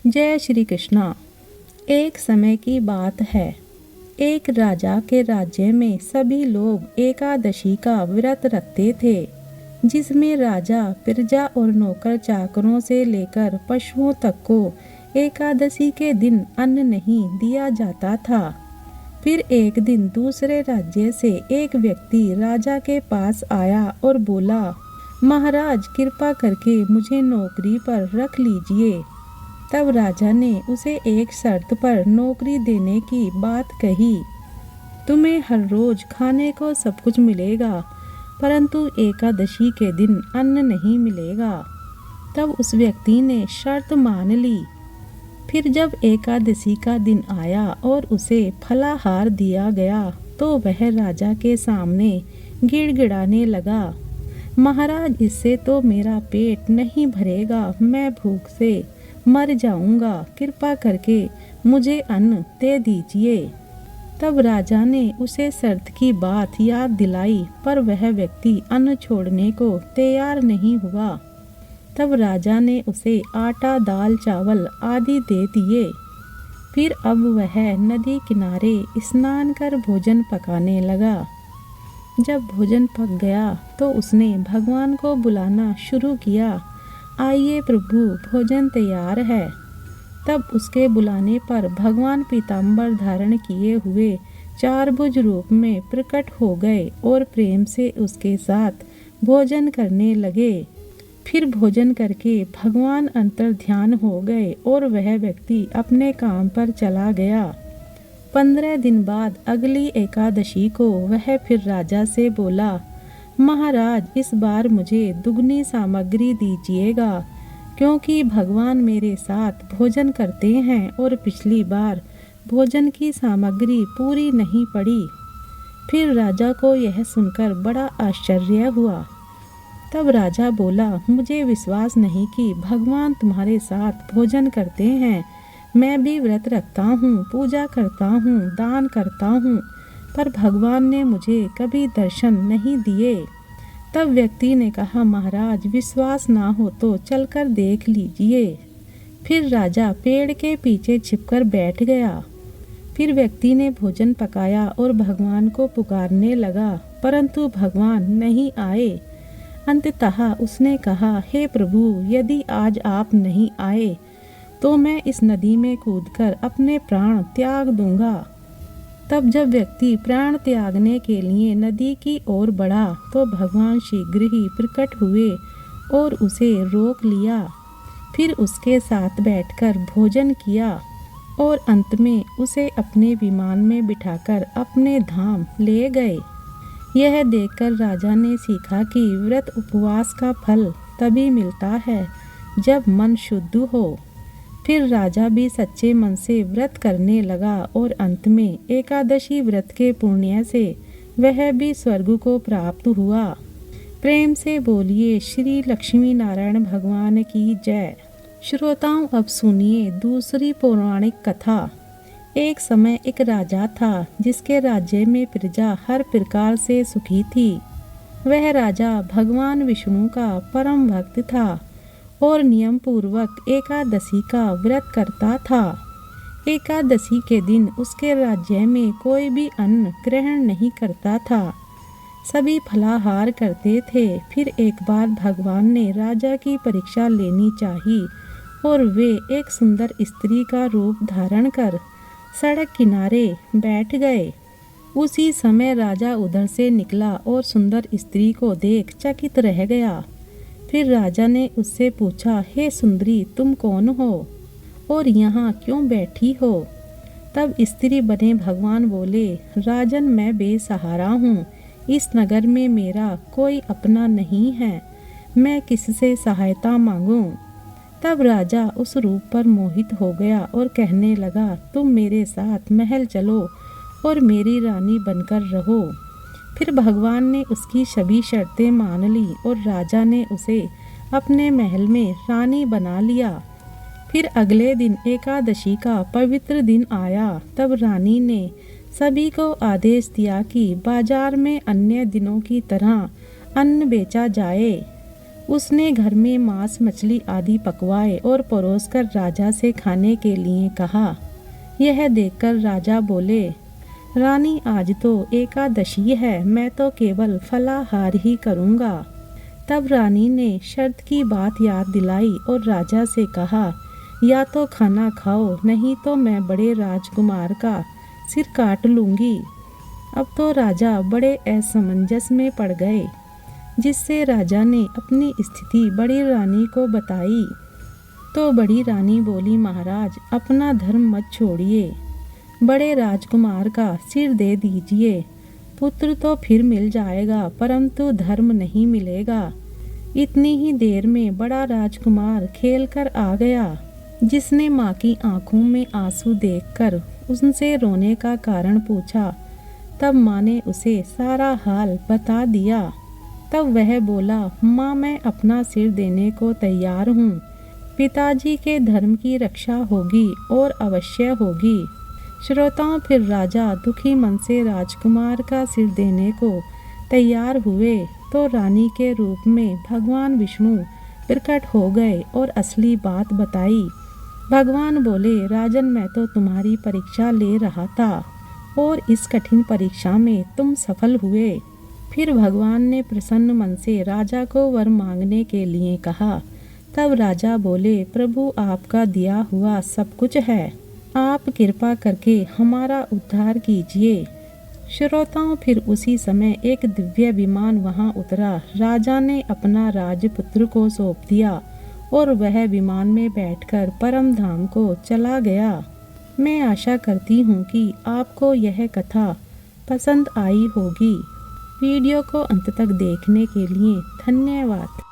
जय श्री कृष्णा। एक समय की बात है। एक राजा के राज्य में सभी लोग एकादशी का व्रत रखते थे, जिसमें राजा, प्रजा और नौकर चाकरों से लेकर पशुओं तक को एकादशी के दिन अन्न नहीं दिया जाता था। फिर एक दिन दूसरे राज्य से एक व्यक्ति राजा के पास आया और बोला, महाराज, कृपा करके मुझे नौकरी पर रख लीजिए। तब राजा ने उसे एक शर्त पर नौकरी देने की बात कही। तुम्हें हर रोज खाने को सब कुछ मिलेगा, परंतु एकादशी के दिन अन्न नहीं मिलेगा। तब उस व्यक्ति ने शर्त मान ली। फिर जब एकादशी का दिन आया और उसे फलाहार दिया गया, तो वह राजा के सामने गिड़गिड़ाने लगा, महाराज, इससे तो मेरा पेट नहीं भरेगा, मैं भूख से मर जाऊंगा, कृपा करके मुझे अन्न दे दीजिए। तब राजा ने उसे शर्त की बात याद दिलाई, पर वह व्यक्ति अन्न छोड़ने को तैयार नहीं हुआ। तब राजा ने उसे आटा, दाल, चावल आदि दे दिए। फिर अब वह नदी किनारे स्नान कर भोजन पकाने लगा। जब भोजन पक गया तो उसने भगवान को बुलाना शुरू किया, आइए प्रभु, भोजन तैयार है। तब उसके बुलाने पर भगवान पीताम्बर धारण किए हुए चारभुज रूप में प्रकट हो गए और प्रेम से उसके साथ भोजन करने लगे। फिर भोजन करके भगवान अंतर ध्यान हो गए और वह व्यक्ति अपने काम पर चला गया। 15 दिन बाद अगली एकादशी को वह फिर राजा से बोला, महाराज, इस बार मुझे दुगनी सामग्री दीजिएगा, क्योंकि भगवान मेरे साथ भोजन करते हैं और पिछली बार भोजन की सामग्री पूरी नहीं पड़ी। फिर राजा को यह सुनकर बड़ा आश्चर्य हुआ। तब राजा बोला, मुझे विश्वास नहीं कि भगवान तुम्हारे साथ भोजन करते हैं। मैं भी व्रत रखता हूँ, पूजा करता हूँ, दान करता हूँ, पर भगवान ने मुझे कभी दर्शन नहीं दिए। तब व्यक्ति ने कहा, महाराज, विश्वास ना हो तो चलकर देख लीजिए। फिर राजा पेड़ के पीछे छिपकर बैठ गया। फिर व्यक्ति ने भोजन पकाया और भगवान को पुकारने लगा, परंतु भगवान नहीं आए। अंततः उसने कहा, हे प्रभु, यदि आज आप नहीं आए तो मैं इस नदी में कूदकर अपने प्राण त्याग दूंगा। तब जब व्यक्ति प्राण त्यागने के लिए नदी की ओर बढ़ा तो भगवान शीघ्र ही प्रकट हुए और उसे रोक लिया। फिर उसके साथ बैठकर भोजन किया और अंत में उसे अपने विमान में बिठाकर अपने धाम ले गए। यह देखकर राजा ने सीखा कि व्रत उपवास का फल तभी मिलता है जब मन शुद्ध हो। फिर राजा भी सच्चे मन से व्रत करने लगा और अंत में एकादशी व्रत के पुण्य से वह भी स्वर्ग को प्राप्त हुआ। प्रेम से बोलिए श्री लक्ष्मी नारायण भगवान की जय। श्रोताओं, अब सुनिए दूसरी पौराणिक कथा। एक समय एक राजा था जिसके राज्य में प्रजा हर प्रकार से सुखी थी। वह राजा भगवान विष्णु का परम भक्त था और नियम पूर्वक एकादशी का व्रत करता था। एकादशी के दिन उसके राज्य में कोई भी अन्न ग्रहण नहीं करता था, सभी फलाहार करते थे। फिर एक बार भगवान ने राजा की परीक्षा लेनी चाहिए और वे एक सुंदर स्त्री का रूप धारण कर सड़क किनारे बैठ गए। उसी समय राजा उधर से निकला और सुंदर स्त्री को देख चकित रह गया। फिर राजा ने उससे पूछा, हे सुंदरी, तुम कौन हो और यहाँ क्यों बैठी हो? तब स्त्री बने भगवान बोले, राजन, मैं बेसहारा हूँ। इस नगर में मेरा कोई अपना नहीं है, मैं किससे सहायता मांगूं? तब राजा उस रूप पर मोहित हो गया और कहने लगा, तुम मेरे साथ महल चलो और मेरी रानी बनकर रहो। फिर भगवान ने उसकी सभी शर्तें मान ली और राजा ने उसे अपने महल में रानी बना लिया। फिर अगले दिन एकादशी का पवित्र दिन आया। तब रानी ने सभी को आदेश दिया कि बाजार में अन्य दिनों की तरह अन्न बेचा जाए। उसने घर में मांस मछली आदि पकवाए और परोसकर राजा से खाने के लिए कहा। यह देखकर राजा बोले, रानी आज तो एकादशी है, मैं तो केवल फलाहार ही करूँगा। तब रानी ने शर्त की बात याद दिलाई और राजा से कहा, या तो खाना खाओ, नहीं तो मैं बड़े राजकुमार का सिर काट लूँगी। अब तो राजा बड़े असमंजस में पड़ गए, जिससे राजा ने अपनी स्थिति बड़ी रानी को बताई। तो बड़ी रानी बोली, महाराज अपना धर्म मत छोड़िए, बड़े राजकुमार का सिर दे दीजिए। पुत्र तो फिर मिल जाएगा, परंतु धर्म नहीं मिलेगा। इतनी ही देर में बड़ा राजकुमार खेल कर आ गया, जिसने माँ की आंखों में आंसू देखकर उनसे रोने का कारण पूछा। तब माँ ने उसे सारा हाल बता दिया। तब वह बोला, माँ मैं अपना सिर देने को तैयार हूँ। पिताजी के धर्म की रक्षा होगी और अवश्य होगी। श्रोताओं, फिर राजा दुखी मन से राजकुमार का सिर देने को तैयार हुए तो रानी के रूप में भगवान विष्णु प्रकट हो गए और असली बात बताई। भगवान बोले, राजन मैं तो तुम्हारी परीक्षा ले रहा था और इस कठिन परीक्षा में तुम सफल हुए। फिर भगवान ने प्रसन्न मन से राजा को वर मांगने के लिए कहा। तब राजा बोले, प्रभु आपका दिया हुआ सब कुछ है, आप कृपा करके हमारा उद्धार कीजिए। श्रोताओं, फिर उसी समय एक दिव्य विमान वहां उतरा। राजा ने अपना राजपुत्र को सौंप दिया और वह विमान में बैठकर परम धाम को चला गया। मैं आशा करती हूँ कि आपको यह कथा पसंद आई होगी। वीडियो को अंत तक देखने के लिए धन्यवाद।